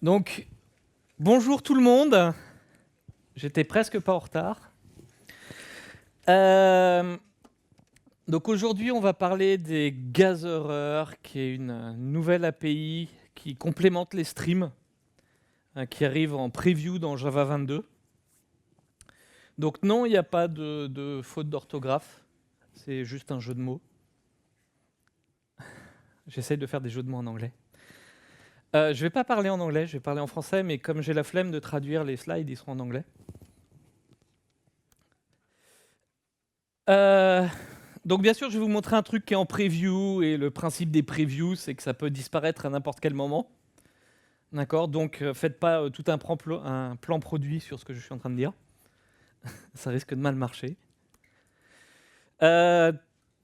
Donc, bonjour tout le monde. J'étais presque pas en retard. Euh, donc aujourd'hui, on va parler des Gatherers, qui est une nouvelle API qui complémente les streams, qui arrive en preview dans Java 22. Donc non, il n'y a pas de faute d'orthographe. C'est juste un jeu de mots. J'essaye de faire des jeux de mots en anglais. Je vais pas parler en anglais, je vais parler en français, mais comme j'ai la flemme de traduire les slides, ils seront en anglais. Euh, donc bien sûr, je vais vous montrer un truc qui est en preview, et le principe des previews, c'est que ça peut disparaître à n'importe quel moment. D'accord. Donc faites pas tout un plan produit sur ce que je suis en train de dire. Ça risque de mal marcher. Euh,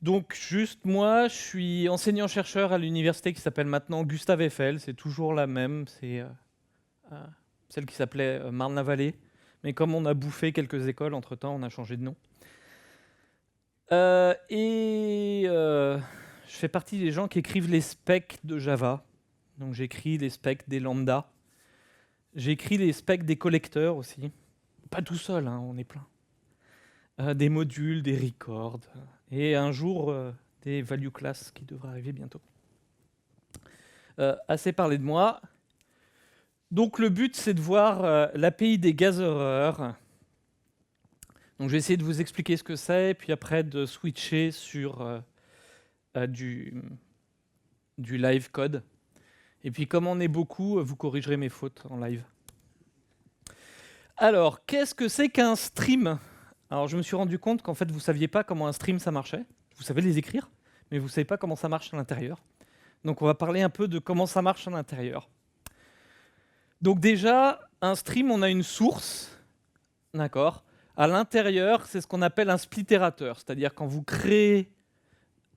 donc juste moi, je suis enseignant-chercheur à l'université qui s'appelle maintenant Gustave Eiffel. C'est toujours la même, c'est euh, celle qui s'appelait Marne-la-Vallée. Mais comme on a bouffé quelques écoles entre-temps, on a changé de nom. Je fais partie des gens qui écrivent les specs de Java. Donc j'écris les specs des lambda. J'écris les specs des collecteurs aussi. Pas tout seul, hein, on est plein. Des modules, des records. Et un jour, des value class qui devraient arriver bientôt. Assez parlé de moi. Donc le but, c'est de voir l'API des gatherers. Donc je vais essayer de vous expliquer ce que c'est, puis après de switcher sur du live code. Et puis comme on est beaucoup, vous corrigerez mes fautes en live. Alors, qu'est-ce que c'est qu'un stream? Alors je me suis rendu compte qu'en fait vous ne saviez pas comment un stream ça marchait. Vous savez les écrire, mais vous ne savez pas comment ça marche à l'intérieur. Donc on va parler un peu de comment ça marche à l'intérieur. Donc déjà, un stream, on a une source, d'accord. À l'intérieur, c'est ce qu'on appelle un splitterateur, c'est-à-dire quand vous créez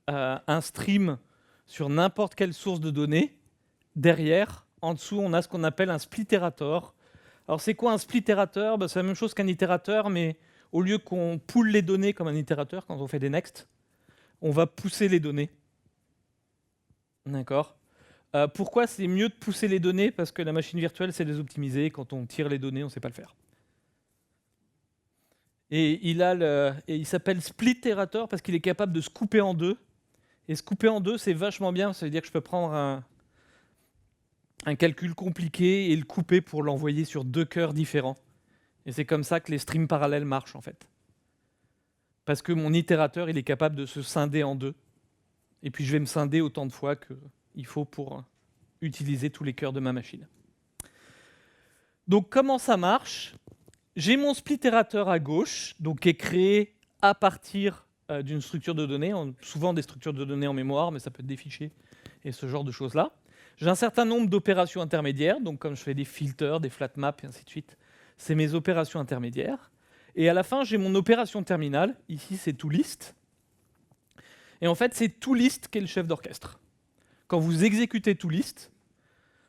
un stream sur n'importe quelle source de données, derrière, en dessous, on a ce qu'on appelle un splitterator. Alors c'est quoi un splitterator? C'est la même chose qu'un itérateur, mais au lieu qu'on poule les données comme un itérateur quand on fait des next, on va pousser les données. D'accord. Pourquoi c'est mieux de pousser les données? Parce que la machine virtuelle sait les optimiser. Quand on tire les données, on ne sait pas le faire. Et il s'appelle splitterator parce qu'il est capable de se couper en deux. Et se couper en deux, c'est vachement bien. Ça veut dire que je peux prendre un calcul compliqué et le couper pour l'envoyer sur deux cœurs différents. Et c'est comme ça que les streams parallèles marchent en fait. Parce que mon itérateur, il est capable de se scinder en deux. Et puis je vais me scinder autant de fois qu'il faut pour utiliser tous les cœurs de ma machine. Donc comment ça marche? J'ai mon splitterateur à gauche, donc qui est créé à partir d'une structure de données, souvent des structures de données en mémoire, mais ça peut être des fichiers et ce genre de choses-là. J'ai un certain nombre d'opérations intermédiaires, donc comme je fais des filters, des flat maps et ainsi de suite, c'est mes opérations intermédiaires. Et à la fin, j'ai mon opération terminale. Ici, c'est toList. Et en fait, c'est toList qui est le chef d'orchestre. Quand vous exécutez toList,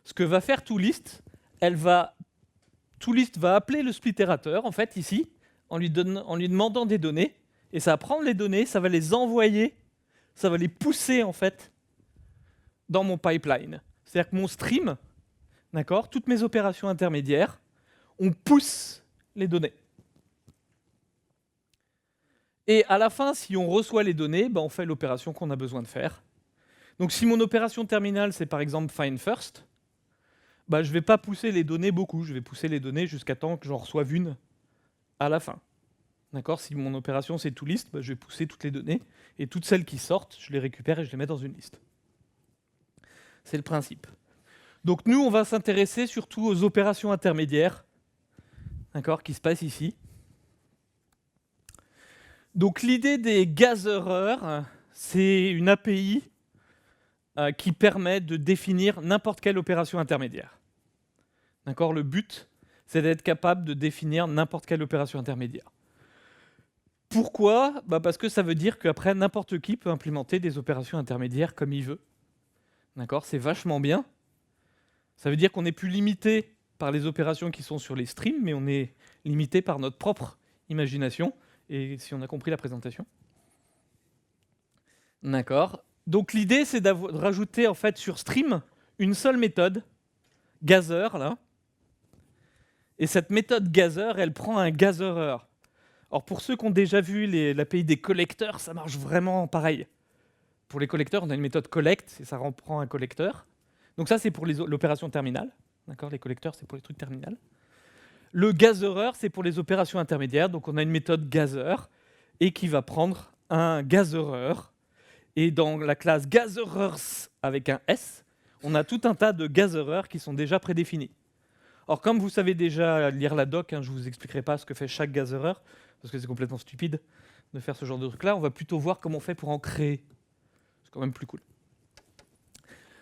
ce que va faire toList, toList va appeler le splitterateur, en fait, ici, en lui demandant des données, et ça va prendre les données, ça va les envoyer, ça va les pousser, en fait, dans mon pipeline. C'est-à-dire que mon stream, d'accord, toutes mes opérations intermédiaires, on pousse les données. Et à la fin, si on reçoit les données, on fait l'opération qu'on a besoin de faire. Donc si mon opération terminale, c'est par exemple find first, je ne vais pas pousser les données beaucoup, je vais pousser les données jusqu'à temps que j'en reçoive une à la fin. D'accord. Si mon opération c'est toList, je vais pousser toutes les données, et toutes celles qui sortent, je les récupère et je les mets dans une liste. C'est le principe. Donc nous, on va s'intéresser surtout aux opérations intermédiaires, d'accord, qui se passent ici. Donc l'idée des gatherers, c'est une API qui permet de définir n'importe quelle opération intermédiaire. D'accord. Le but, c'est d'être capable de définir n'importe quelle opération intermédiaire. Pourquoi? Parce que ça veut dire qu'après, n'importe qui peut implémenter des opérations intermédiaires comme il veut. D'accord. C'est vachement bien. Ça veut dire qu'on n'est plus limité par les opérations qui sont sur les streams, mais on est limité par notre propre imagination, et si on a compris la présentation. D'accord. Donc l'idée, c'est de rajouter en fait sur stream une seule méthode gather, là. Et cette méthode gather, elle prend un gatherer. Alors pour ceux qui ont déjà vu l'API des collecteurs, ça marche vraiment pareil. Pour les collecteurs, on a une méthode collect, et ça reprend un collecteur. Donc ça, c'est pour l'opération terminale. D'accord, les collecteurs, c'est pour les trucs terminales. Le gatherer, c'est pour les opérations intermédiaires. Donc on a une méthode gather, et qui va prendre un gatherer. Et dans la classe gatherers avec un S, on a tout un tas de gatherers qui sont déjà prédéfinis. Alors comme vous savez déjà lire la doc, je ne vous expliquerai pas ce que fait chaque gatherer, parce que c'est complètement stupide de faire ce genre de truc-là. On va plutôt voir comment on fait pour en créer. C'est quand même plus cool.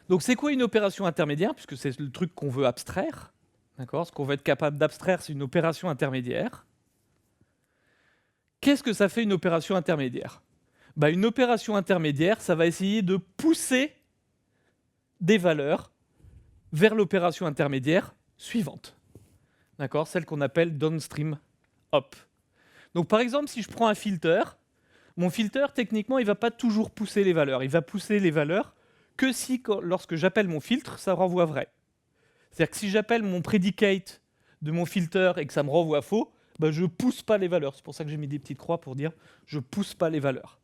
Donc c'est quoi une opération intermédiaire, puisque c'est le truc qu'on veut abstraire. D'accord ? Ce qu'on veut être capable d'abstraire, c'est une opération intermédiaire. Qu'est-ce que ça fait une opération intermédiaire ? Une opération intermédiaire, ça va essayer de pousser des valeurs vers l'opération intermédiaire suivante. D'accord ? Celle qu'on appelle downstream hop. Donc par exemple, si je prends un filter, mon filter, techniquement, il ne va pas toujours pousser les valeurs. Il va pousser les valeurs que si, lorsque j'appelle mon filtre, ça renvoie vrai. C'est-à-dire que si j'appelle mon predicate de mon filter et que ça me renvoie faux, je ne pousse pas les valeurs. C'est pour ça que j'ai mis des petites croix pour dire je ne pousse pas les valeurs.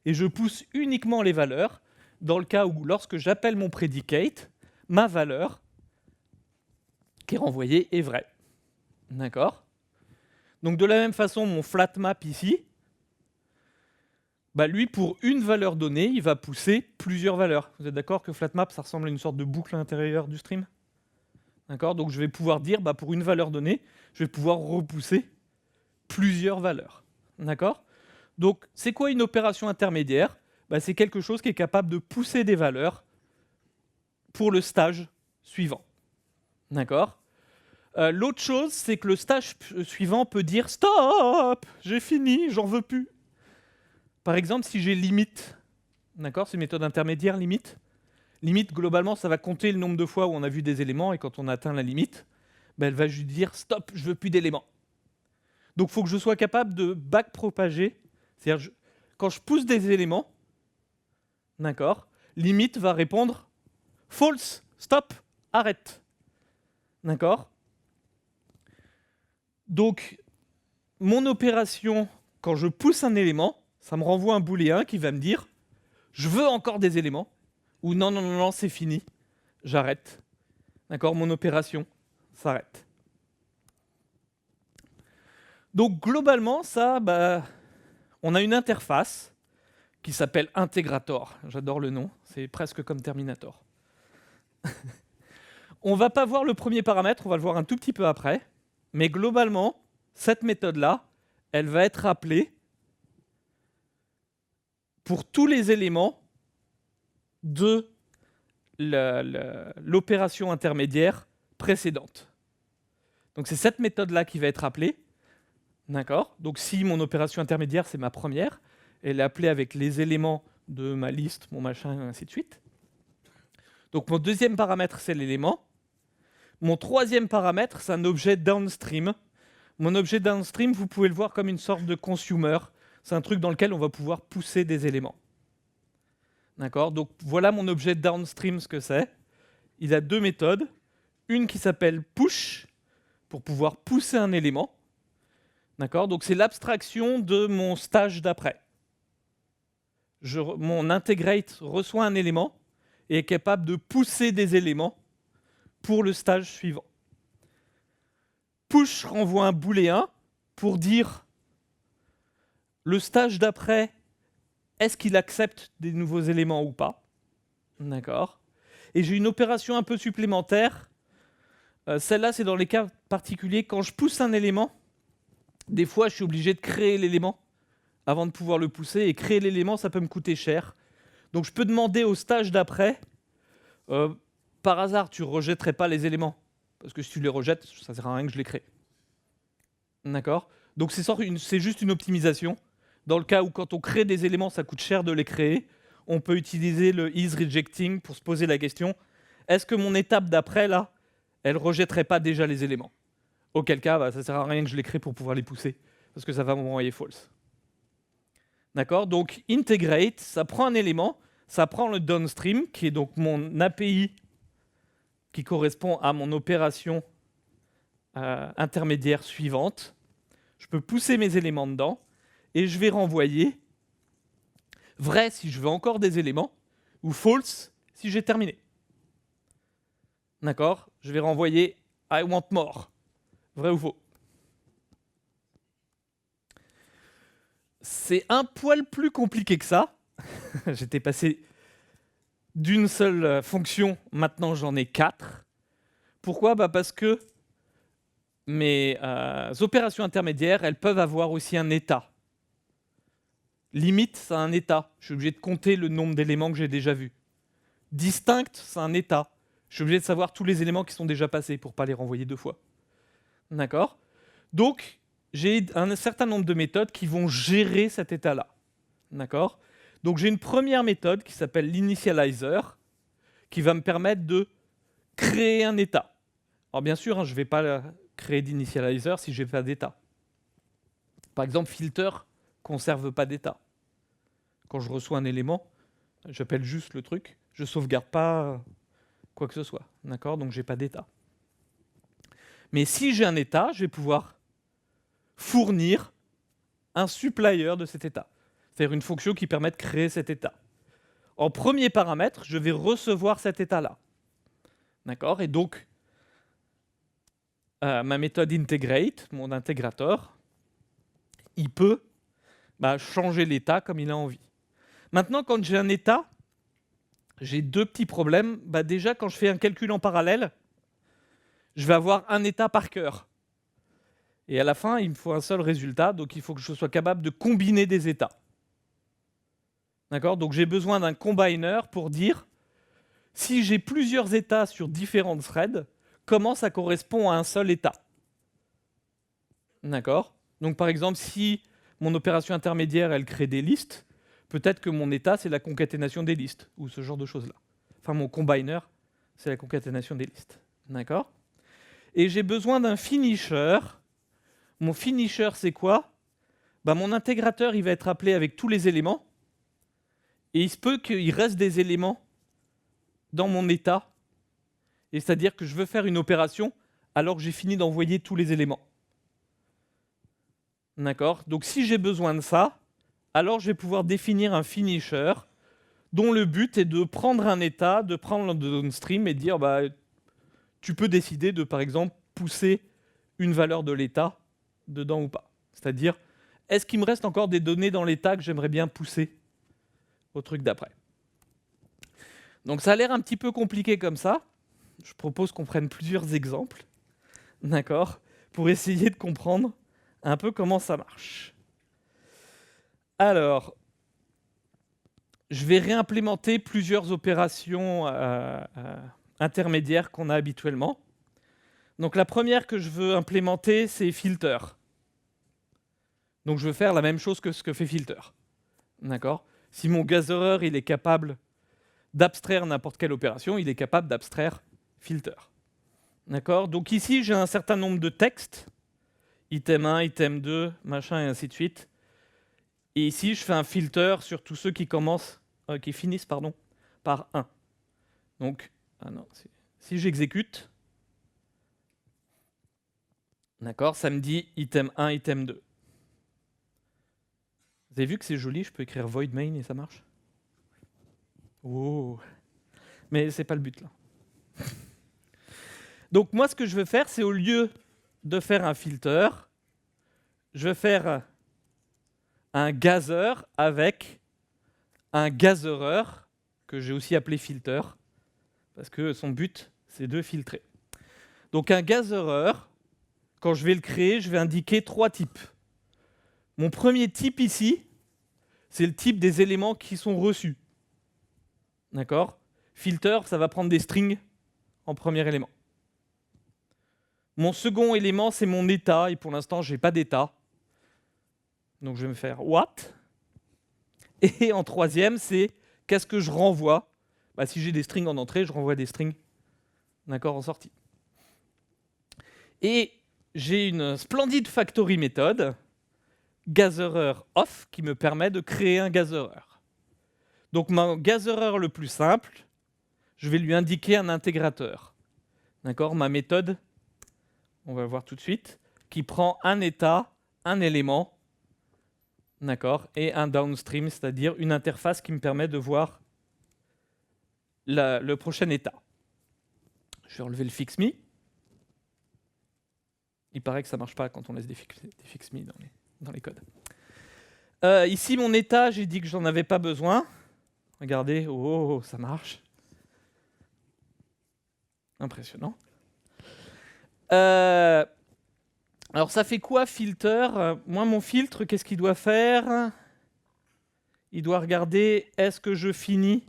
Et je pousse uniquement les valeurs dans le cas où, lorsque j'appelle mon predicate, ma valeur qui est renvoyée est vraie. D'accord ? Donc de la même façon, mon flatmap ici, lui, pour une valeur donnée, il va pousser plusieurs valeurs. Vous êtes d'accord que flatmap, ça ressemble à une sorte de boucle à l'intérieur du stream ? D'accord ? Donc je vais pouvoir dire, pour une valeur donnée, je vais pouvoir repousser plusieurs valeurs. D'accord ? Donc c'est quoi une opération intermédiaire ? C'est quelque chose qui est capable de pousser des valeurs pour le stage suivant. D'accord ? L'autre chose, c'est que le stage suivant peut dire « Stop ! J'ai fini, j'en veux plus !» Par exemple, si j'ai limite, d'accord, c'est une méthode intermédiaire, limite. Limite, globalement, ça va compter le nombre de fois où on a vu des éléments, et quand on atteint la limite, elle va juste dire « Stop, je veux plus d'éléments !» Donc il faut que je sois capable de backpropager. C'est-à-dire, quand je pousse des éléments, d'accord, limite va répondre « False, stop, arrête !» D'accord ? Donc, mon opération, quand je pousse un élément, ça me renvoie un booléen qui va me dire « Je veux encore des éléments » ou « Non, non, non, non, c'est fini, j'arrête. » D'accord ? Mon opération s'arrête. Donc, globalement, ça, on a une interface qui s'appelle Integrator. J'adore le nom, c'est presque comme Terminator. On ne va pas voir le premier paramètre, on va le voir un tout petit peu après. Mais globalement, cette méthode-là, elle va être appelée pour tous les éléments de l'opération intermédiaire précédente. Donc c'est cette méthode-là qui va être appelée. D'accord ? Donc si mon opération intermédiaire, c'est ma première, elle est appelée avec les éléments de ma liste, mon machin, et ainsi de suite. Donc mon deuxième paramètre, c'est l'élément. Mon troisième paramètre, c'est un objet downstream. Mon objet downstream, vous pouvez le voir comme une sorte de consumer. C'est un truc dans lequel on va pouvoir pousser des éléments. D'accord ? Donc voilà mon objet downstream, ce que c'est. Il a deux méthodes. Une qui s'appelle push, pour pouvoir pousser un élément. D'accord ? Donc c'est l'abstraction de mon stage d'après. Mon integrate reçoit un élément et est capable de pousser des éléments pour le stage suivant. Push renvoie un booléen pour dire le stage d'après, est-ce qu'il accepte des nouveaux éléments ou pas ? D'accord ? Et j'ai une opération un peu supplémentaire. Celle-là, c'est dans les cas particuliers. Quand je pousse un élément, des fois, je suis obligé de créer l'élément avant de pouvoir le pousser. Et créer l'élément, ça peut me coûter cher. Donc, je peux demander au stage d'après, par hasard, tu ne rejetterais pas les éléments. Parce que si tu les rejettes, ça ne sert à rien que je les crée. D'accord ? Donc, c'est juste une optimisation. Dans le cas où, quand on crée des éléments, ça coûte cher de les créer, on peut utiliser le isRejecting pour se poser la question, est-ce que mon étape d'après, là, elle ne rejetterait pas déjà les éléments ? Auquel cas, ça ne sert à rien que je les crée pour pouvoir les pousser, parce que ça va m'envoyer false. D'accord ? Donc, integrate, ça prend un élément, ça prend le downstream, qui est donc mon API qui correspond à mon opération intermédiaire suivante. Je peux pousser mes éléments dedans et je vais renvoyer vrai si je veux encore des éléments ou false si j'ai terminé. D'accord? Je vais renvoyer I want more. Vrai ou faux? C'est un poil plus compliqué que ça. J'étais passé d'une seule fonction, maintenant j'en ai 4. Pourquoi? Parce que mes opérations intermédiaires, elles peuvent avoir aussi un état. Limite, c'est un état. Je suis obligé de compter le nombre d'éléments que j'ai déjà vus. Distinct, c'est un état. Je suis obligé de savoir tous les éléments qui sont déjà passés pour ne pas les renvoyer 2 fois. D'accord? Donc, j'ai un certain nombre de méthodes qui vont gérer cet état-là. D'accord? Donc, j'ai une première méthode qui s'appelle l'initializer, qui va me permettre de créer un état. Alors, bien sûr, je ne vais pas créer d'initializer si je n'ai pas d'état. Par exemple, filter ne conserve pas d'état. Quand je reçois un élément, j'appelle juste le truc, je ne sauvegarde pas quoi que ce soit. D'accord? Donc, je n'ai pas d'état. Mais si j'ai un état, je vais pouvoir fournir un supplier de cet état. C'est-à-dire une fonction qui permet de créer cet état. En premier paramètre, je vais recevoir cet état-là. D'accord? Et donc, ma méthode integrate, mon intégrateur, il peut changer l'état comme il a envie. Maintenant, quand j'ai un état, j'ai 2 petits problèmes. Déjà, quand je fais un calcul en parallèle, je vais avoir un état par cœur. Et à la fin, il me faut un seul résultat, donc il faut que je sois capable de combiner des états. D'accord? Donc j'ai besoin d'un combiner pour dire, si j'ai plusieurs états sur différents threads, comment ça correspond à un seul état. D'accord? Donc par exemple, si mon opération intermédiaire, elle crée des listes, peut-être que mon état, c'est la concaténation des listes, ou ce genre de choses-là. Enfin, mon combiner, c'est la concaténation des listes. D'accord? Et j'ai besoin d'un finisher. Mon finisher, c'est quoi? Mon intégrateur, il va être appelé avec tous les éléments. Et il se peut qu'il reste des éléments dans mon état. Et c'est-à-dire que je veux faire une opération alors que j'ai fini d'envoyer tous les éléments. D'accord? Donc si j'ai besoin de ça, alors je vais pouvoir définir un finisher dont le but est de prendre un état, de prendre le downstream et dire tu peux décider de, par exemple, pousser une valeur de l'état dedans ou pas. C'est-à-dire, est-ce qu'il me reste encore des données dans l'état que j'aimerais bien pousser au truc d'après? Donc ça a l'air un petit peu compliqué comme ça. Je propose qu'on prenne plusieurs exemples, d'accord, pour essayer de comprendre un peu comment ça marche. Alors, je vais réimplémenter plusieurs opérations intermédiaires qu'on a habituellement. Donc la première que je veux implémenter, c'est filter. Donc je veux faire la même chose que ce que fait filter. D'accord? Si mon gatherer, il est capable d'abstraire n'importe quelle opération, il est capable d'abstraire filter. D'accord? Donc ici, j'ai un certain nombre de textes, item 1, item 2, machin, et ainsi de suite. Et ici, je fais un filter sur tous ceux qui finissent par 1. Donc, si j'exécute, d'accord, ça me dit item 1, item 2. Vous avez vu que c'est joli, je peux écrire void main et ça marche? Oh. Mais c'est pas le but là. Donc moi, ce que je veux faire, c'est au lieu de faire un filter, je vais faire un gather avec un gatherer, que j'ai aussi appelé filter, parce que son but, c'est de filtrer. Donc un gatherer, quand je vais le créer, je vais indiquer 3 types. Mon premier type ici, c'est le type des éléments qui sont reçus. D'accord? Filter, ça va prendre des strings en premier élément. Mon second élément, c'est mon état, et pour l'instant, je n'ai pas d'état. Donc je vais me faire what? Et en troisième, c'est qu'est-ce que je renvoie? Si j'ai des strings en entrée, je renvoie des strings, d'accord, en sortie. Et j'ai une splendide factory méthode, gatherer off, qui me permet de créer un gatherer. Donc mon gatherer le plus simple, je vais lui indiquer un intégrateur. D'accord, ma méthode, on va le voir tout de suite, qui prend un état, un élément, d'accord, et un downstream, c'est-à-dire une interface qui me permet de voir le prochain état. Je vais enlever le fixme. Il paraît que ça ne marche pas quand on laisse des fixme dans les codes. Ici, mon état, j'ai dit que j'en avais pas besoin. Regardez, oh, ça marche. Impressionnant. Alors, ça fait quoi, filter? Moi, mon filtre, qu'est-ce qu'il doit faire? Il doit regarder, est-ce que je finis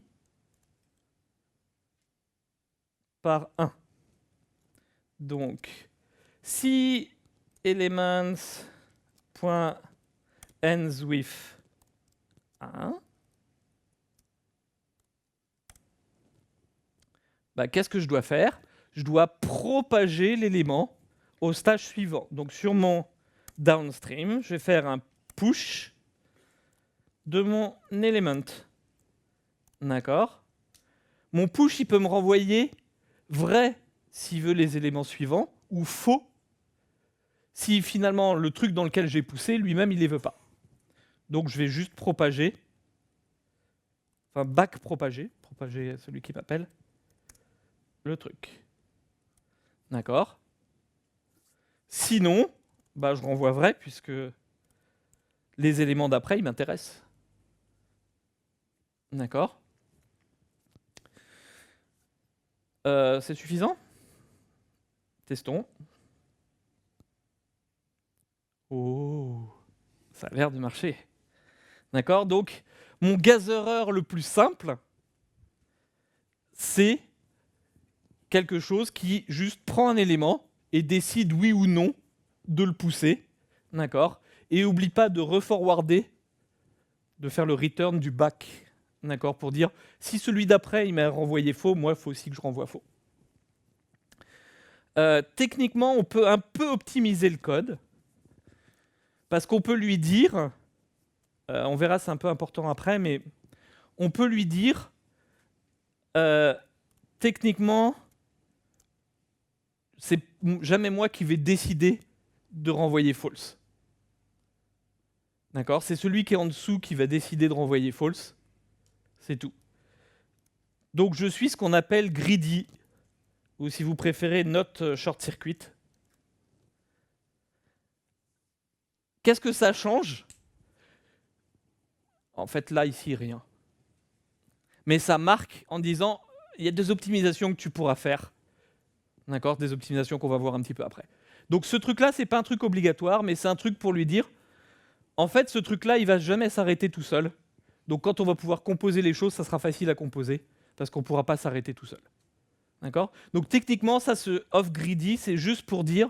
par 1? Donc, si elements.ends with 1, bah, qu'est-ce que je dois faire? Je dois propager l'élément au stage suivant. Donc sur mon downstream, je vais faire un push de mon element. D'accord? Mon push, il peut me renvoyer vrai s'il veut les éléments suivants, ou faux si finalement le truc dans lequel j'ai poussé, lui-même, il ne les veut pas. Donc je vais juste propager, enfin back-propager, propager celui qui m'appelle, le truc. D'accord? Sinon, bah, je renvoie vrai, puisque les éléments d'après, ils m'intéressent. D'accord? C'est suffisant? Testons. Oh, ça a l'air de marcher. D'accord? Donc, mon gazereur le plus simple, c'est quelque chose qui juste prend un élément et décide oui ou non de le pousser. D'accord? Et n'oublie pas de reforwarder, de faire le return du back. D'accord? Pour dire, si celui d'après, il m'a renvoyé faux, moi, il faut aussi que je renvoie faux. Techniquement, on peut un peu optimiser le code, parce qu'on peut lui dire, on verra, c'est un peu important après, mais on peut lui dire, techniquement, c'est jamais moi qui vais décider de renvoyer false. D'accord? C'est celui qui est en dessous qui va décider de renvoyer false. C'est tout. Donc je suis ce qu'on appelle greedy, ou si vous préférez, not short circuit. Qu'est-ce que ça change? En fait, là, ici, rien. Mais ça marque en disant, il y a des optimisations que tu pourras faire. D'accord? Des optimisations qu'on va voir un petit peu après. Donc ce truc-là, c'est pas un truc obligatoire, mais c'est un truc pour lui dire, en fait, ce truc-là, il va jamais s'arrêter tout seul. Donc quand on va pouvoir composer les choses, ça sera facile à composer, parce qu'on ne pourra pas s'arrêter tout seul. D'accord? Donc techniquement, ça, ce off greedy, c'est juste pour dire,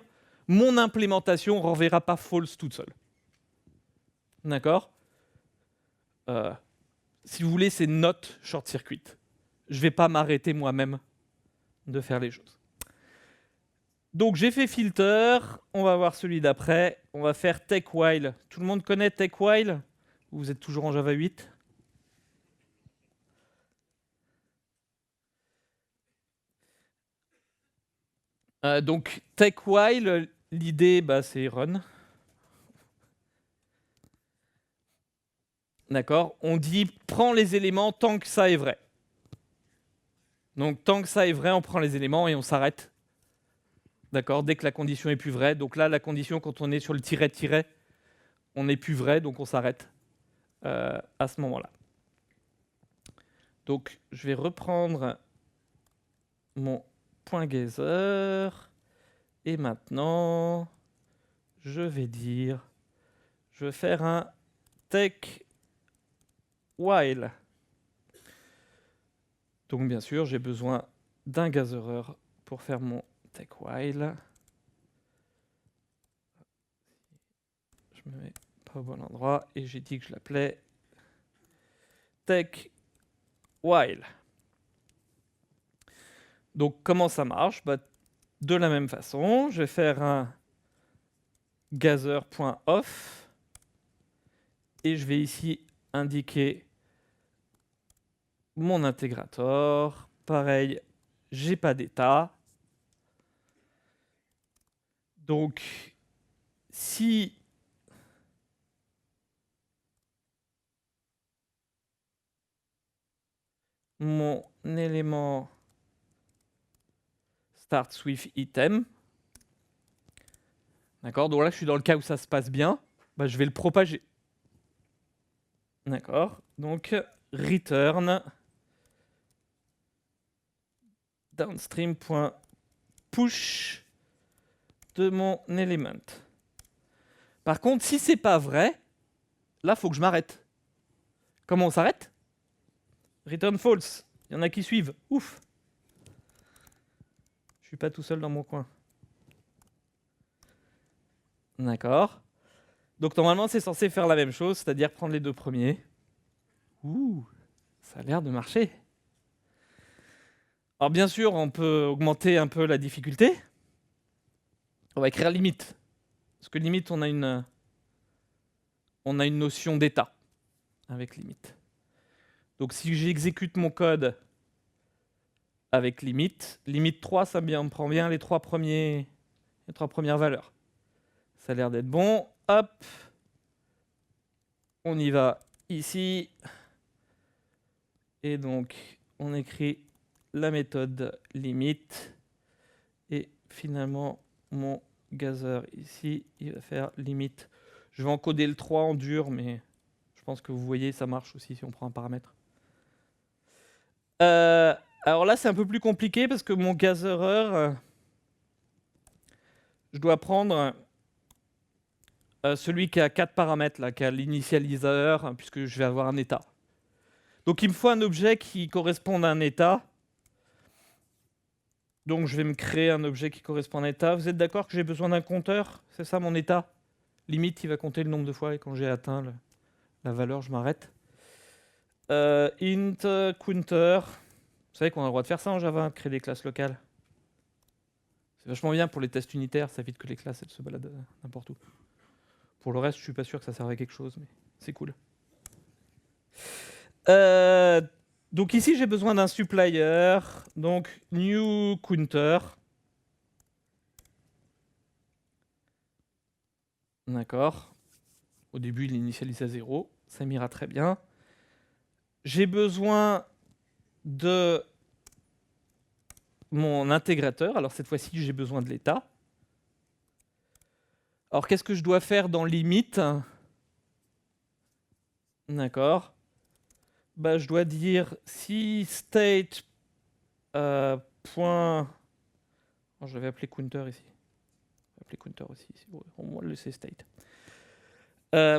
mon implémentation ne renverra pas false toute seule. D'accord? Si vous voulez, c'est not short circuit. Je ne vais pas m'arrêter moi-même de faire les choses. Donc j'ai fait filter, on va voir celui d'après, on va faire take while. Tout le monde connaît take while? Vous êtes toujours en Java 8? Donc take while, l'idée, bah, c'est run. D'accord? On dit prends les éléments tant que ça est vrai. Donc tant que ça est vrai, on prend les éléments et on s'arrête. D'accord? Dès que la condition est plus vraie. Donc là, la condition, quand on est sur le tiret-tiret, on n'est plus vrai, donc on s'arrête à ce moment-là. Donc je vais reprendre mon point gather. Et maintenant, je vais dire, je vais faire un take while. Donc bien sûr, j'ai besoin d'un gazereur pour faire mon take while. Je me mets pas au bon endroit et j'ai dit que je l'appelais take while. Donc comment ça marche? Bah, de la même façon, je vais faire un gather.off et je vais ici indiquer mon intégrateur. Pareil, j'ai pas d'état. Donc, si mon élément starts with item, d'accord, donc là je suis dans le cas où ça se passe bien, bah, je vais le propager. D'accord, donc return downstream.push de mon element. Par contre, si c'est pas vrai, là faut que je m'arrête. Comment on s'arrête? Return false. Il y en a qui suivent. Ouf. Je suis pas tout seul dans mon coin. D'accord. Donc normalement c'est censé faire la même chose, c'est-à-dire prendre les deux premiers. Ouh, ça a l'air de marcher. Alors bien sûr, on peut augmenter un peu la difficulté. On va écrire limite. Parce que limite, on a une notion d'état avec limite. Donc si j'exécute mon code avec limite 3, ça me prend bien les trois premières valeurs. Ça a l'air d'être bon. Hop. On y va ici. Et donc, on écrit la méthode limite. Et finalement, mon gather ici, il va faire limite. Je vais encoder le 3 en dur, mais je pense que vous voyez, ça marche aussi si on prend un paramètre. Alors là, c'est un peu plus compliqué parce que mon gatherer, je dois prendre celui qui a 4 paramètres, là, qui a l'initialiseur, puisque je vais avoir un état. Donc il me faut un objet qui corresponde à un état. Donc je vais me créer un objet qui correspond à un état. Vous êtes d'accord que j'ai besoin d'un compteur? C'est ça mon état? Limite, il va compter le nombre de fois et quand j'ai atteint la valeur, je m'arrête. Int counter. Vous savez qu'on a le droit de faire ça en Java, créer des classes locales. C'est vachement bien pour les tests unitaires, ça évite que les classes elles se baladent n'importe où. Pour le reste, je suis pas sûr que ça serve à quelque chose, mais c'est cool. Donc ici, j'ai besoin d'un supplier. Donc new counter. D'accord. Au début, il initialise à 0. Ça m'ira très bien. J'ai besoin de mon intégrateur. Alors cette fois-ci, j'ai besoin de l'état. Alors qu'est-ce que je dois faire dans limite? D'accord. Bah, je dois dire si state point. Oh, je vais appeler counter ici. Je vais appeler counter aussi. Bon, on va le laisser state.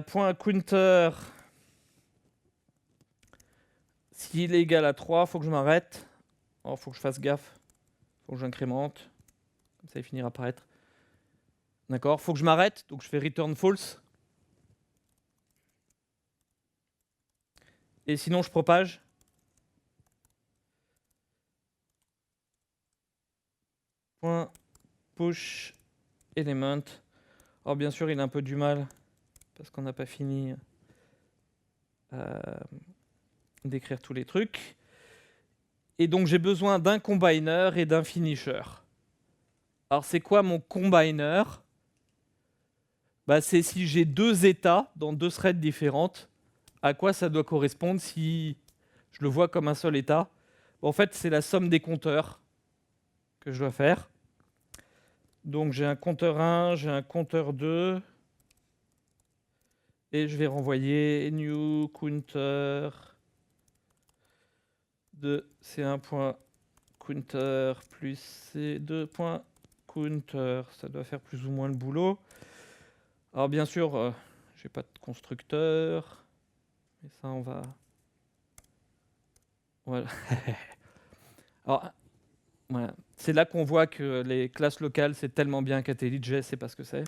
Point counter. S'il est égal à 3, il faut que je m'arrête. Il faut que je fasse gaffe. Il faut que j'incrémente. Comme ça, il finira par être. D'accord. Il faut que je m'arrête. Donc, je fais return false. Et sinon, je propage. Point push element. Alors, bien sûr, il a un peu du mal parce qu'on n'a pas fini d'écrire tous les trucs. Et donc, j'ai besoin d'un combiner et d'un finisher. Alors, c'est quoi mon combiner? Bah, c'est si j'ai deux états dans deux threads différentes, à quoi ça doit correspondre si je le vois comme un seul état. En fait, c'est la somme des compteurs que je dois faire. Donc, j'ai un compteur 1, j'ai un compteur 2. Et je vais renvoyer new counter de c1.counter plus c2.counter. Ça doit faire plus ou moins le boulot. Alors bien sûr, j'ai pas de constructeur. Mais ça, on va... Voilà. Alors, voilà. C'est là qu'on voit que les classes locales, c'est tellement bien qu'IntelliJ, c'est pas ce que c'est.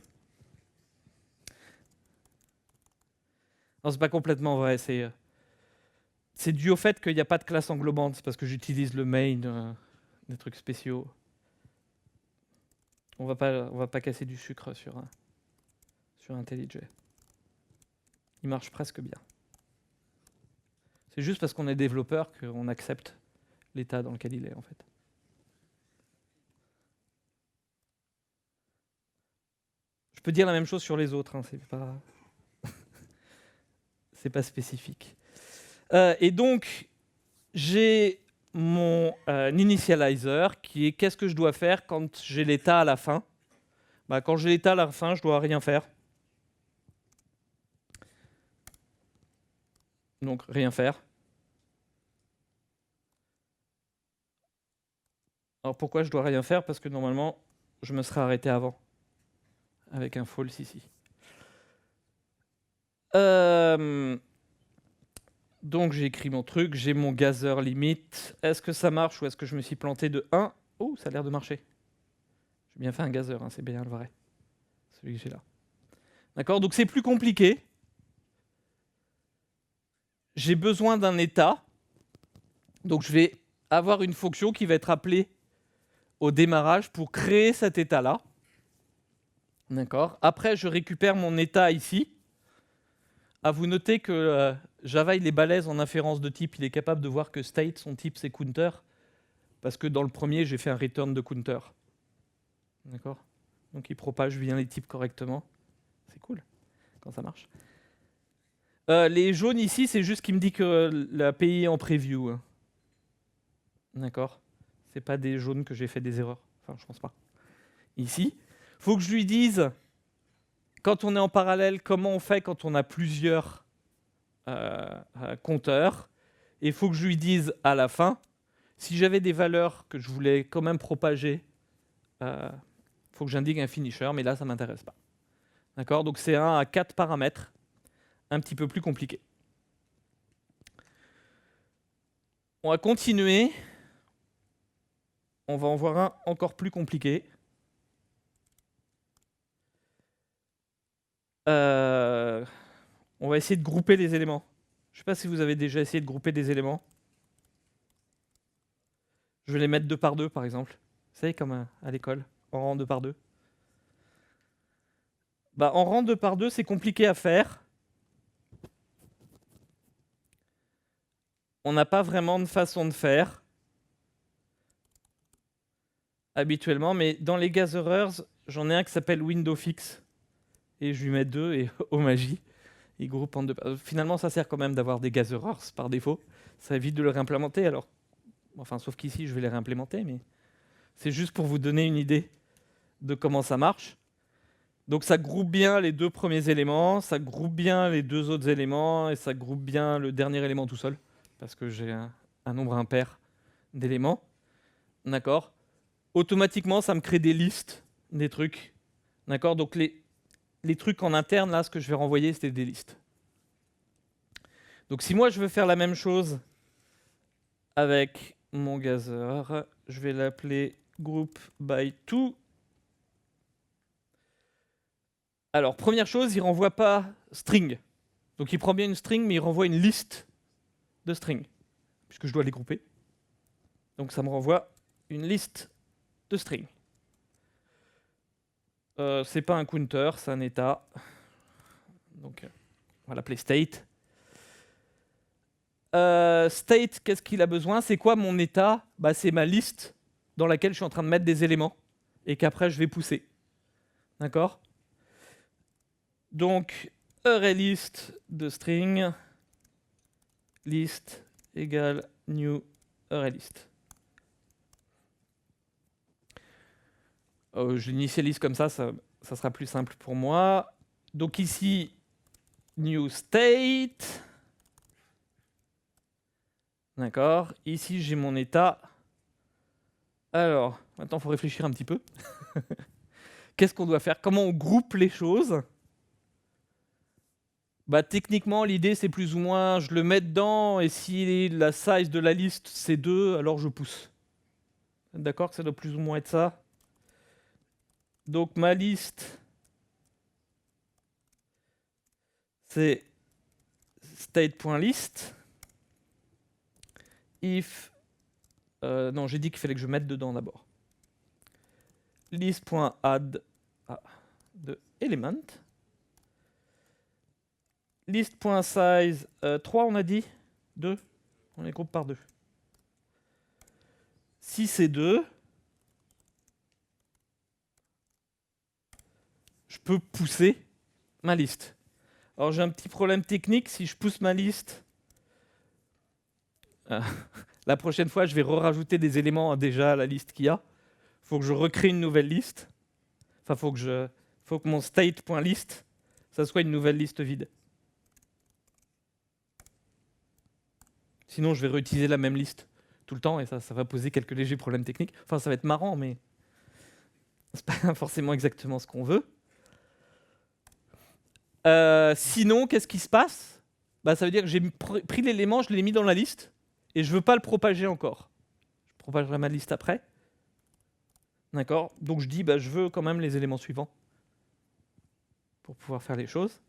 Non, c'est pas complètement vrai. C'est dû au fait qu'il n'y a pas de classe englobante. C'est parce que j'utilise le main, des trucs spéciaux. On va pas casser du sucre sur IntelliJ. Il marche presque bien. C'est juste parce qu'on est développeur qu'on accepte l'état dans lequel il est, en fait. Je peux dire la même chose sur les autres, hein, c'est pas spécifique. Et donc, j'ai mon initializer qui est qu'est-ce que je dois faire quand j'ai l'état à la fin. Bah, quand j'ai l'état à la fin, je dois rien faire. Donc, rien faire. Alors, pourquoi je dois rien faire? Parce que normalement, je me serais arrêté avant. Avec un false ici. Donc j'ai écrit mon truc, j'ai mon gather limit. Est-ce que ça marche ou est-ce que je me suis planté de 1? Oh, ça a l'air de marcher. J'ai bien fait un gather, hein, c'est bien le vrai. Celui que j'ai là. D'accord, donc c'est plus compliqué. J'ai besoin d'un état. Donc je vais avoir une fonction qui va être appelée au démarrage pour créer cet état-là. D'accord. Après, je récupère mon état ici. À vous noter que Java, il est balèze en inférence de type. Il est capable de voir que state, son type, c'est counter. Parce que dans le premier, j'ai fait un return de counter. D'accord. Donc il propage bien les types correctement. C'est cool quand ça marche. Les jaunes ici, c'est juste qu'il me dit que l'API est en preview. D'accord. C'est pas des jaunes que j'ai fait des erreurs. Enfin, je pense pas. Ici, faut que je lui dise, quand on est en parallèle, comment on fait quand on a plusieurs compteurs. Et il faut que je lui dise à la fin, si j'avais des valeurs que je voulais quand même propager, faut que j'indique un finisher, mais là, ça ne m'intéresse pas. D'accord? Donc c'est un à 4 paramètres, un petit peu plus compliqué. On va continuer. On va en voir un encore plus compliqué. On va essayer de grouper les éléments. Je ne sais pas si vous avez déjà essayé de grouper des éléments. Je vais les mettre 2 par 2, par exemple. Vous savez, comme à l'école, en rang 2 par 2. Bah, en rang 2 par 2, c'est compliqué à faire. On n'a pas vraiment de façon de faire habituellement, mais dans les gatherers, j'en ai un qui s'appelle WindowFix. Et je lui mets 2 et oh magie, il groupe en 2. Finalement, ça sert quand même d'avoir des gatherers par défaut. Ça évite de le réimplémenter alors. Enfin, sauf qu'ici, je vais les réimplémenter, mais c'est juste pour vous donner une idée de comment ça marche. Donc ça groupe bien les 2 premiers éléments, ça groupe bien les 2 autres éléments, et ça groupe bien le dernier élément tout seul, parce que j'ai un nombre impair d'éléments. D'accord. Automatiquement, ça me crée des listes des trucs. D'accord. Donc les trucs en interne, là, ce que je vais renvoyer, c'était des listes. Donc si moi, je veux faire la même chose avec mon gather, je vais l'appeler group by to. Alors, première chose, il ne renvoie pas string. Donc il prend bien une string, mais il renvoie une liste de strings, puisque je dois les grouper. Donc ça me renvoie une liste de strings. C'est pas un counter, c'est un état. Donc on va l'appeler state. State, qu'est-ce qu'il a besoin? C'est quoi mon état? Bah, c'est ma liste dans laquelle je suis en train de mettre des éléments et qu'après je vais pousser. D'accord? Donc, arraylist de string, list égale new arraylist. Je l'initialise comme ça sera plus simple pour moi. Donc ici, new state. D'accord. Ici, j'ai mon état. Alors, maintenant, il faut réfléchir un petit peu. Qu'est-ce qu'on doit faire? Comment on groupe les choses? Bah, techniquement, l'idée, c'est plus ou moins, je le mets dedans, et si la size de la liste, c'est 2, alors je pousse. D'accord? Ça doit plus ou moins être ça. Donc, ma liste, c'est state.list. If... non, j'ai dit qu'il fallait que je mette dedans d'abord. List.add de element. List.size 3, on a dit 2. On les groupe par 2. Si c'est 2, je peux pousser ma liste. Alors j'ai un petit problème technique, si je pousse ma liste, la prochaine fois je vais rajouter des éléments déjà à la liste qu'il y a. Il faut que je recrée une nouvelle liste. Enfin, faut que mon state.list, ça soit une nouvelle liste vide. Sinon je vais réutiliser la même liste tout le temps et ça va poser quelques légers problèmes techniques. Enfin, ça va être marrant, mais c'est pas forcément exactement ce qu'on veut. Sinon, qu'est-ce qui se passe? Ça veut dire que j'ai pris l'élément, je l'ai mis dans la liste, et je ne veux pas le propager encore. Je propagerai ma liste après. D'accord? Donc je dis, je veux quand même les éléments suivants pour pouvoir faire les choses.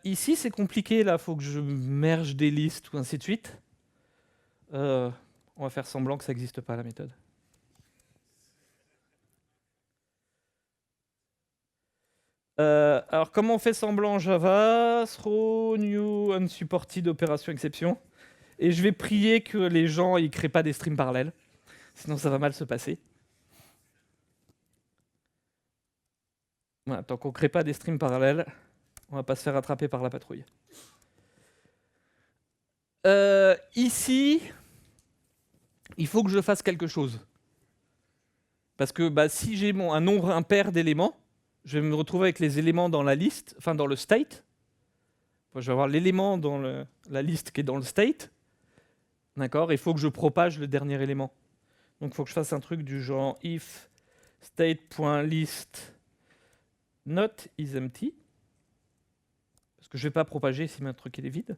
Ici, c'est compliqué, là, il faut que je merge des listes ou ainsi de suite. On va faire semblant que ça n'existe pas, la méthode. Alors, comment on fait semblant en Java? Throw new unsupported opération exception. Et je vais prier que les gens ne créent pas des streams parallèles. Sinon, ça va mal se passer. Voilà, tant qu'on ne crée pas des streams parallèles, on ne va pas se faire attraper par la patrouille. Ici, il faut que je fasse quelque chose. Parce que si j'ai un nombre impair d'éléments, je vais me retrouver avec les éléments dans la liste, enfin dans le state. Je vais avoir l'élément dans la liste qui est dans le state. D'accord? Il faut que je propage le dernier élément. Donc il faut que je fasse un truc du genre if state.list not is empty. Parce que je ne vais pas propager si mon truc il est vide.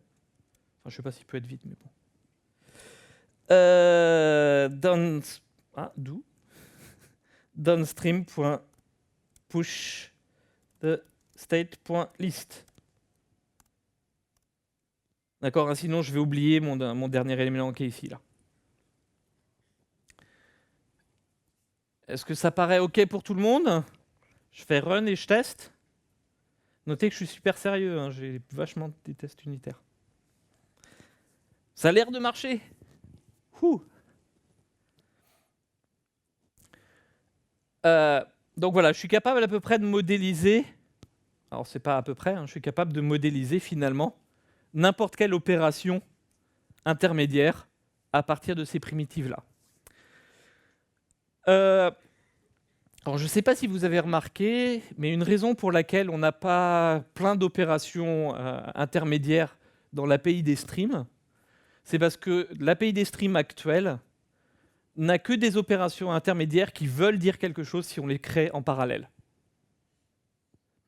Enfin, je ne sais pas s'il peut être vide, mais bon. Do downstream.push the state.list. D'accord, sinon je vais oublier mon dernier élément qui est ici. Là. Est-ce que ça paraît OK pour tout le monde? Je fais run et je teste. Notez que je suis super sérieux, hein, j'ai vachement des tests unitaires. Ça a l'air de marcher. Donc voilà, je suis capable à peu près de modéliser. Alors c'est pas à peu près, je suis capable de modéliser finalement n'importe quelle opération intermédiaire à partir de ces primitives-là. Alors je ne sais pas si vous avez remarqué, mais une raison pour laquelle on n'a pas plein d'opérations intermédiaires dans l'API des streams, c'est parce que l'API des streams actuelle n'a que des opérations intermédiaires qui veulent dire quelque chose si on les crée en parallèle.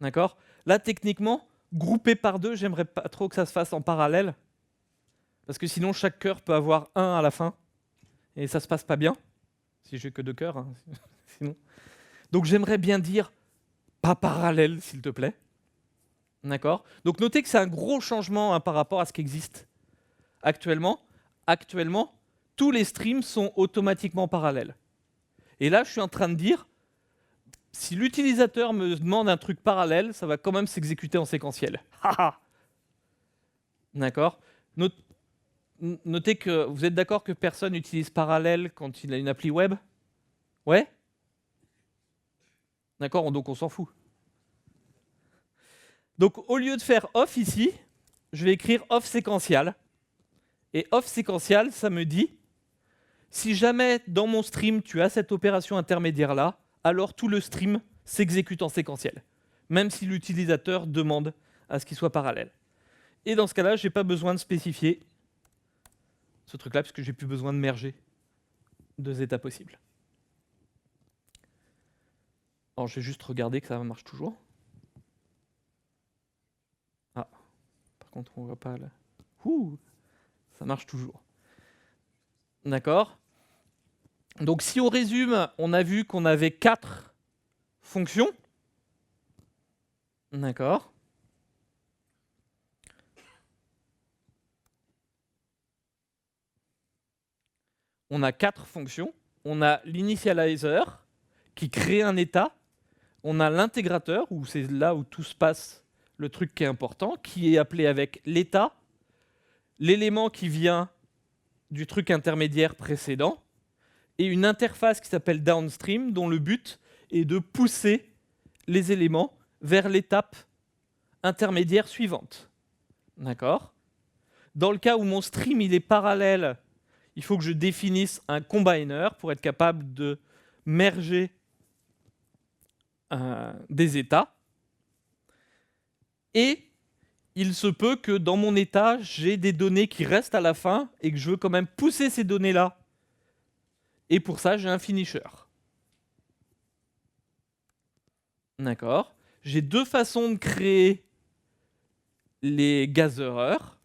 D'accord? Là, techniquement, groupé par deux, j'aimerais pas trop que ça se fasse en parallèle, parce que sinon chaque cœur peut avoir 1 à la fin, et ça se passe pas bien, si j'ai que 2 cœurs, hein, sinon. Donc j'aimerais bien dire pas parallèle, s'il te plaît. D'accord? Donc notez que c'est un gros changement par rapport à ce qui existe actuellement. Actuellement, tous les streams sont automatiquement parallèles. Et là, je suis en train de dire, si l'utilisateur me demande un truc parallèle, ça va quand même s'exécuter en séquentiel. D'accord? Notez que vous êtes d'accord que personne n'utilise parallèle quand il a une appli web? Ouais? D'accord, donc on s'en fout. Donc au lieu de faire off ici, je vais écrire off séquential. Et off séquential, ça me dit, si jamais dans mon stream tu as cette opération intermédiaire là, alors tout le stream s'exécute en séquentiel, même si l'utilisateur demande à ce qu'il soit parallèle. Et dans ce cas-là, je n'ai pas besoin de spécifier ce truc-là, puisque j'ai plus besoin de merger 2 états possibles. Alors je vais juste regarder que ça marche toujours. Ah, par contre on voit pas là. Ça marche toujours. D'accord? Donc si on résume, on a vu qu'on avait 4 fonctions. D'accord? On a 4 fonctions. On a l'initializer qui crée un état. On a l'intégrateur, où c'est là où tout se passe, le truc qui est important, qui est appelé avec l'état, l'élément qui vient du truc intermédiaire précédent, et une interface qui s'appelle downstream, dont le but est de pousser les éléments vers l'étape intermédiaire suivante. D'accord ? Dans le cas où mon stream il est parallèle, il faut que je définisse un combiner pour être capable de merger des états. Et il se peut que dans mon état, j'ai des données qui restent à la fin et que je veux quand même pousser ces données-là. Et pour ça, j'ai un finisher. D'accord. J'ai deux façons de créer les gatherers.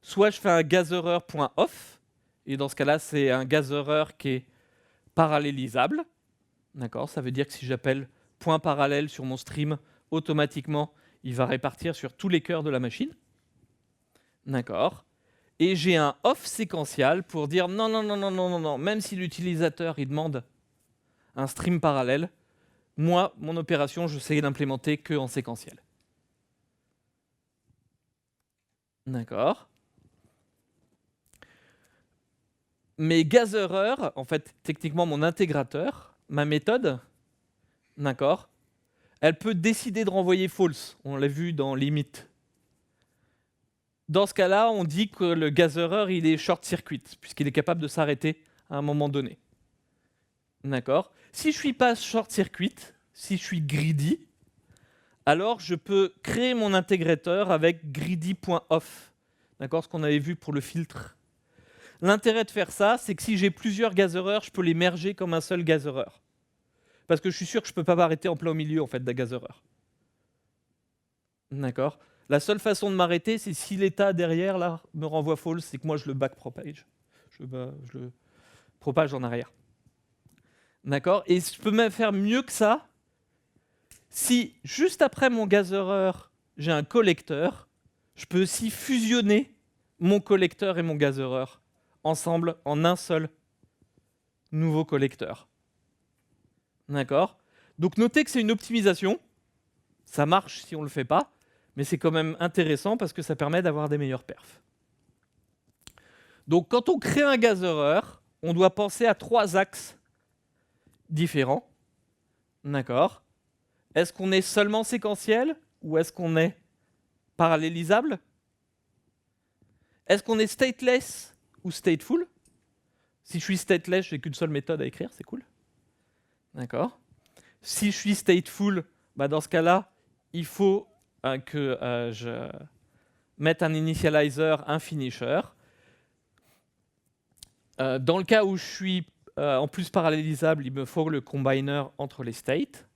Soit je fais un gatherer.off, et dans ce cas-là, c'est un gatherer qui est parallélisable. D'accord. Ça veut dire que si j'appelle point parallèle sur mon stream, automatiquement, il va répartir sur tous les cœurs de la machine. D'accord. Et j'ai un off séquentiel pour dire non, non, non, non, non, non, non. Même si l'utilisateur il demande un stream parallèle, moi, mon opération, je sais l'implémenter que en séquentiel. D'accord. Mes gatherers, en fait, techniquement, mon intégrateur, ma méthode, d'accord, elle peut décider de renvoyer false. On l'a vu dans limit. Dans ce cas-là, on dit que le gatherer, il est short-circuit, puisqu'il est capable de s'arrêter à un moment donné. D'accord. Si je ne suis pas short-circuit, si je suis greedy, alors je peux créer mon intégrateur avec greedy.off. D'accord, ce qu'on avait vu pour le filtre. L'intérêt de faire ça, c'est que si j'ai plusieurs gatherers, je peux les merger comme un seul gatherer. Parce que je suis sûr que je ne peux pas m'arrêter en plein au milieu en fait, d'un gatherer. D'accord. La seule façon de m'arrêter, c'est si l'état derrière là me renvoie false, c'est que moi je le backpropage. Je le propage en arrière. D'accord. Et je peux même faire mieux que ça. Si juste après mon gatherer, j'ai un collecteur, je peux aussi fusionner mon collecteur et mon gatherer ensemble en un seul nouveau collecteur. D'accord. Donc notez que c'est une optimisation. Ça marche si on ne le fait pas, mais c'est quand même intéressant parce que ça permet d'avoir des meilleurs perfs. Donc quand on crée un gatherer, on doit penser à 3 axes différents. D'accord. Est-ce qu'on est seulement séquentiel ou est-ce qu'on est parallélisable? Est-ce qu'on est stateless ou stateful? Si je suis stateless, j'ai qu'une seule méthode à écrire, c'est cool. D'accord. Si je suis stateful, bah dans ce cas-là, il faut que je mette un initializer, un finisher. Dans le cas où je suis en plus parallélisable, il me faut le combiner entre les states.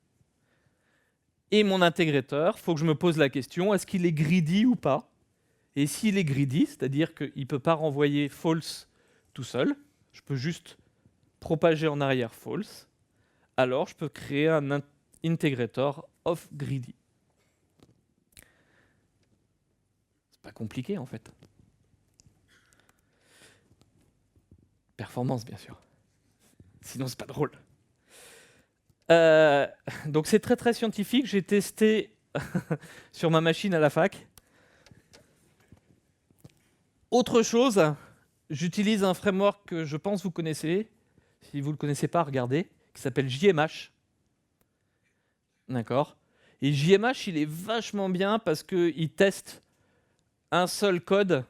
Et mon intégrateur, il faut que je me pose la question, est-ce qu'il est greedy ou pas? Et s'il est greedy, c'est-à-dire qu'il ne peut pas renvoyer false tout seul, je peux juste propager en arrière false, alors je peux créer un integrator of greedy. C'est pas compliqué en fait. Performance bien sûr. Sinon c'est pas drôle. Donc c'est très très scientifique, j'ai testé sur ma machine à la fac. Autre chose, j'utilise un framework que je pense vous connaissez. Si vous ne le connaissez pas, regardez, qui s'appelle JMH. D'accord. Et JMH, il est vachement bien parce qu'il teste un seul code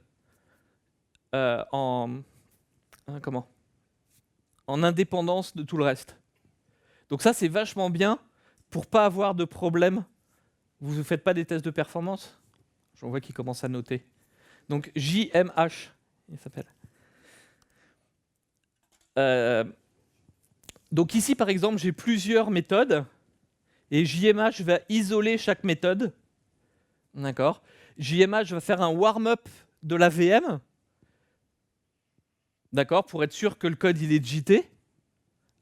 en indépendance de tout le reste. Donc ça, c'est vachement bien pour pas avoir de problème. Vous ne faites pas des tests de performance? J'en vois qui commence à noter. Donc JMH, il s'appelle. Donc ici, par exemple, j'ai plusieurs méthodes et JMH va isoler chaque méthode. D'accord. JMH va faire un warm-up de la VM. D'accord, pour être sûr que le code il est JIT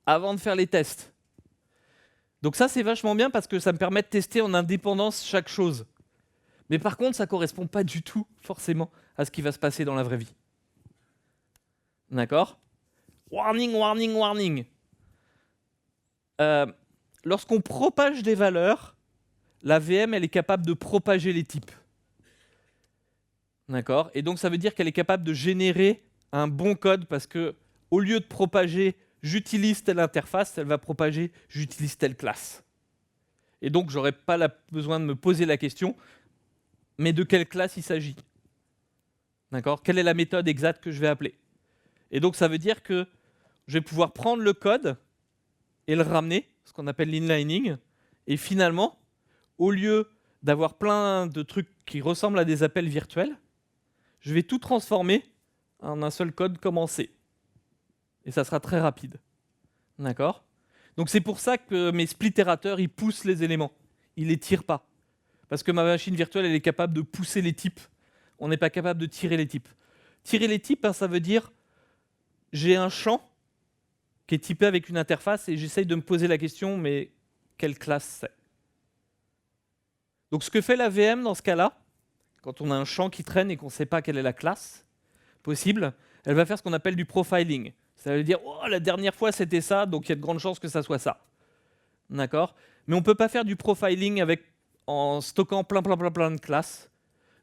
avant de faire les tests. Donc ça, c'est vachement bien parce que ça me permet de tester en indépendance chaque chose. Mais par contre, ça ne correspond pas du tout, forcément, à ce qui va se passer dans la vraie vie. D'accord? Warning, warning, warning. Lorsqu'on propage des valeurs, la VM, elle est capable de propager les types. D'accord? Et donc, ça veut dire qu'elle est capable de générer un bon code parce que, au lieu de propager « j'utilise telle interface », elle va propager « j'utilise telle classe ». Et donc, j'aurais pas besoin de me poser la question, mais de quelle classe il s'agit. D'accord ? Quelle est la méthode exacte que je vais appeler ? Et donc, ça veut dire que je vais pouvoir prendre le code et le ramener, ce qu'on appelle l'inlining, et finalement, au lieu d'avoir plein de trucs qui ressemblent à des appels virtuels, je vais tout transformer en un seul code comme en C. Et ça sera très rapide. D'accord ? Donc c'est pour ça que mes splitérateurs, ils poussent les éléments. Ils les tirent pas. Parce que ma machine virtuelle, elle est capable de pousser les types. On n'est pas capable de tirer les types. Tirer les types, ça veut dire j'ai un champ qui est typé avec une interface et j'essaye de me poser la question, mais quelle classe c'est ? Donc ce que fait la VM dans ce cas-là, quand on a un champ qui traîne et qu'on ne sait pas quelle est la classe possible, elle va faire ce qu'on appelle du profiling. Ça veut dire, oh, la dernière fois c'était ça, donc il y a de grandes chances que ça soit ça. D'accord ? Mais on ne peut pas faire du profiling en stockant plein de classes.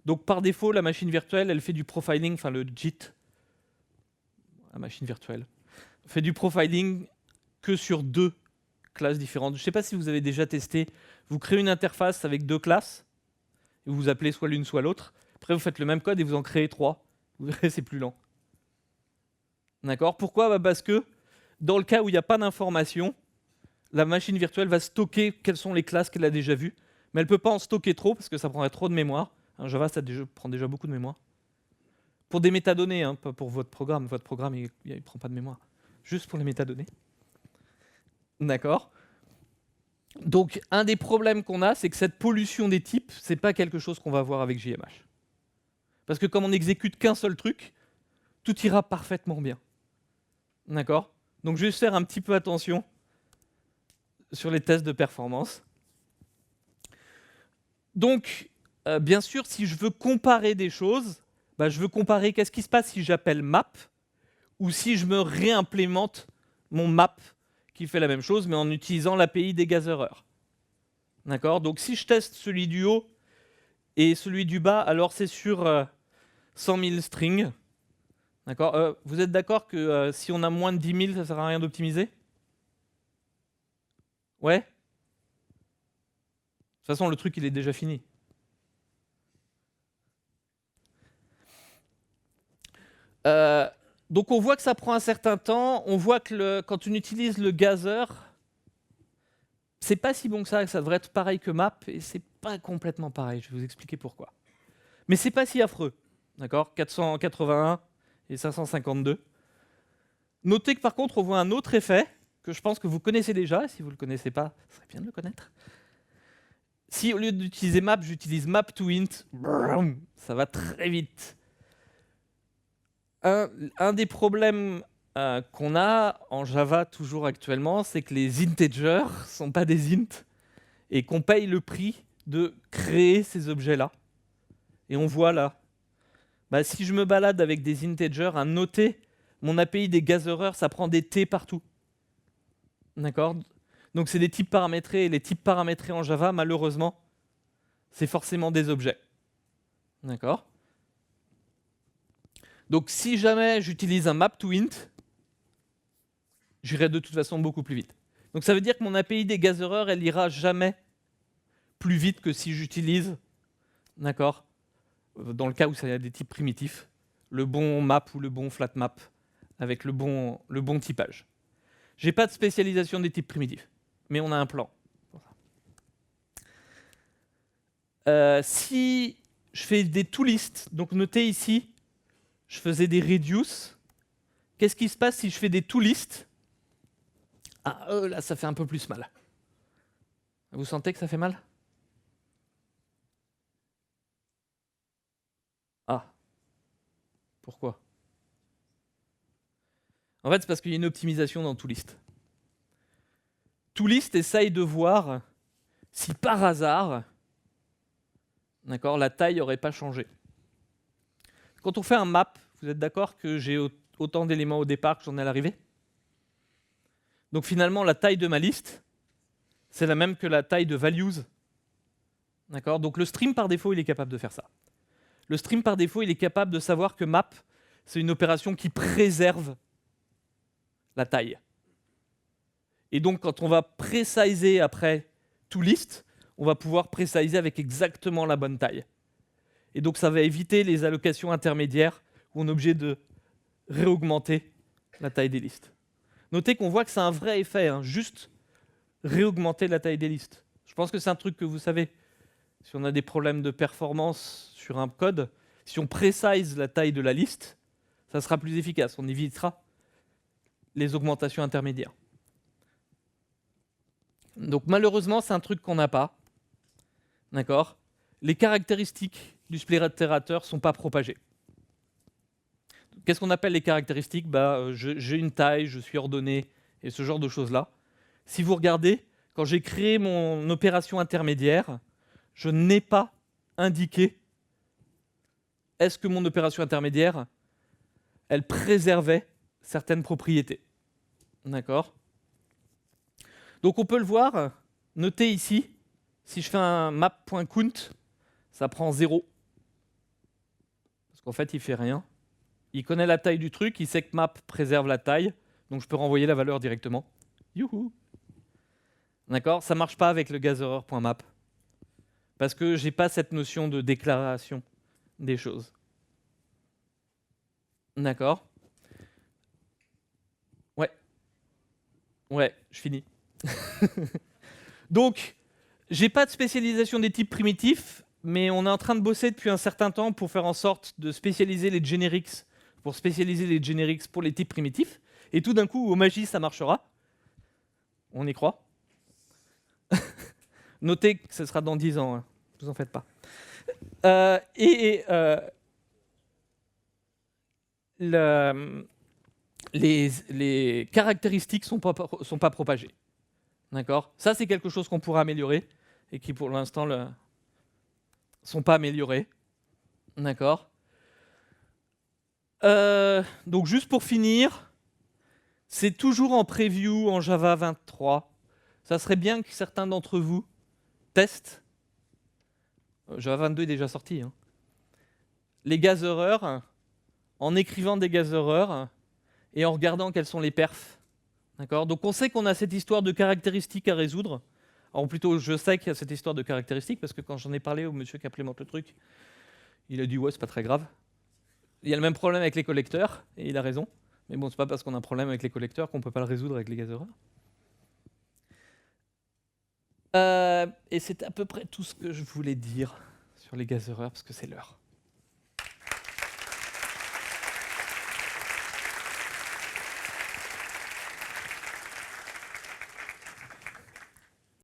Donc par défaut, la machine virtuelle, elle fait du profiling, enfin le JIT, la machine virtuelle, fait du profiling que sur 2 classes différentes. Je ne sais pas si vous avez déjà testé, vous créez une interface avec 2 classes, et vous appelez soit l'une soit l'autre, après vous faites le même code et vous en créez 3. Vous verrez, c'est plus lent. D'accord ? Pourquoi ? Parce que dans le cas où il n'y a pas d'information, la machine virtuelle va stocker quelles sont les classes qu'elle a déjà vues, mais elle ne peut pas en stocker trop parce que ça prendrait trop de mémoire. Java, ça prend déjà beaucoup de mémoire. Pour des métadonnées, hein, pas pour votre programme. Votre programme, il ne prend pas de mémoire. Juste pour les métadonnées. D'accord ? Donc, un des problèmes qu'on a, c'est que cette pollution des types, ce n'est pas quelque chose qu'on va voir avec JMH. Parce que comme on n'exécute qu'un seul truc, tout ira parfaitement bien. D'accord ? Donc, je vais faire un petit peu attention sur les tests de performance. Donc, bien sûr, si je veux comparer des choses, je veux comparer qu'est-ce qui se passe si j'appelle map ou si je me réimplémente mon map qui fait la même chose, mais en utilisant l'API des gatherers. D'accord ? Donc, si je teste celui du haut et celui du bas, alors c'est sur 100 000 strings. D'accord ? Vous êtes d'accord que si on a moins de 10 000, ça ne sert à rien d'optimiser ? Ouais ? De toute façon, le truc, il est déjà fini. Donc on voit que ça prend un certain temps. On voit que quand on utilise le gather, c'est pas si bon que ça devrait être pareil que map, et c'est pas complètement pareil. Je vais vous expliquer pourquoi. Mais c'est pas si affreux. D'accord ? 481 et 552. Notez que par contre, on voit un autre effet que je pense que vous connaissez déjà. Si vous ne le connaissez pas, ce serait bien de le connaître. Si au lieu d'utiliser map, j'utilise map to int, ça va très vite. Un des problèmes qu'on a en Java toujours actuellement, c'est que les integers ne sont pas des int et qu'on paye le prix de créer ces objets-là. Et on voit là, si je me balade avec des integers, à noter mon API des gatherers, ça prend des T partout. D'accord ? Donc c'est des types paramétrés, et les types paramétrés en Java, malheureusement, c'est forcément des objets. D'accord ? Donc si jamais j'utilise un map to int, j'irai de toute façon beaucoup plus vite. Donc ça veut dire que mon API des gatherers, elle ira jamais plus vite que si j'utilise, d'accord, dans le cas où ça y a des types primitifs, le bon map ou le bon flat map avec le bon typage. J'ai pas de spécialisation des types primitifs, mais on a un plan. Si je fais des toList, donc notez ici, je faisais des reduce. Qu'est-ce qui se passe si je fais des toList ? Là, ça fait un peu plus mal. Vous sentez que ça fait mal ? Pourquoi ? En fait, c'est parce qu'il y a une optimisation dans toList. toList essaye de voir si par hasard, d'accord, la taille n'aurait pas changé. Quand on fait un map, vous êtes d'accord que j'ai autant d'éléments au départ que j'en ai à l'arrivée ? Donc finalement, la taille de ma liste, c'est la même que la taille de values. D'accord ? Donc le stream par défaut, il est capable de faire ça. Le stream par défaut, il est capable de savoir que map, c'est une opération qui préserve la taille. Et donc quand on va préciser après toList, on va pouvoir présizer avec exactement la bonne taille. Et donc ça va éviter les allocations intermédiaires où on est obligé de réaugmenter la taille des listes. Notez qu'on voit que c'est un vrai effet, hein, juste réaugmenter la taille des listes. Je pense que c'est un truc que vous savez. Si on a des problèmes de performance sur un code, si on précise la taille de la liste, ça sera plus efficace. On évitera les augmentations intermédiaires. Donc malheureusement, c'est un truc qu'on n'a pas. D'accord ? Les caractéristiques du splitterateur ne sont pas propagées. Qu'est-ce qu'on appelle les caractéristiques ? J'ai une taille, je suis ordonné, et ce genre de choses-là. Si vous regardez, quand j'ai créé mon opération intermédiaire, je n'ai pas indiqué est-ce que mon opération intermédiaire, elle préservait certaines propriétés. D'accord ? Donc on peut le voir, notez ici, si je fais un map.count, ça prend 0. Parce qu'en fait, il ne fait rien. Il connaît la taille du truc, il sait que map préserve la taille, donc je peux renvoyer la valeur directement. Youhou! D'accord ? Ça ne marche pas avec le gatherer.map. Parce que je n'ai pas cette notion de déclaration des choses. D'accord ? Ouais, je finis. Donc, j'ai pas de spécialisation des types primitifs, mais on est en train de bosser depuis un certain temps pour faire en sorte de spécialiser les generics, pour spécialiser les generics pour les types primitifs. Et tout d'un coup, au Magie, ça marchera. On y croit. Notez que ce sera dans 10 ans, hein. Vous en faites pas. Les caractéristiques sont pas propagées. D'accord ? Ça, c'est quelque chose qu'on pourra améliorer et qui, pour l'instant, ne sont pas améliorés. D'accord ? Donc, juste pour finir, c'est toujours en preview en Java 23. Ça serait bien que certains d'entre vous testent. Java 22 est déjà sorti. Hein. Les gatherers, en écrivant des gatherers et en regardant quels sont les perfs. D'accord ? Donc on sait qu'on a cette histoire de caractéristiques à résoudre. Alors plutôt, je sais qu'il y a cette histoire de caractéristiques parce que quand j'en ai parlé au monsieur qui implémente le truc, il a dit ouais, c'est pas très grave. Il y a le même problème avec les collecteurs et il a raison. Mais bon, c'est pas parce qu'on a un problème avec les collecteurs qu'on peut pas le résoudre avec les gatherers. Et c'est à peu près tout ce que je voulais dire sur les gatherers parce que c'est l'heure.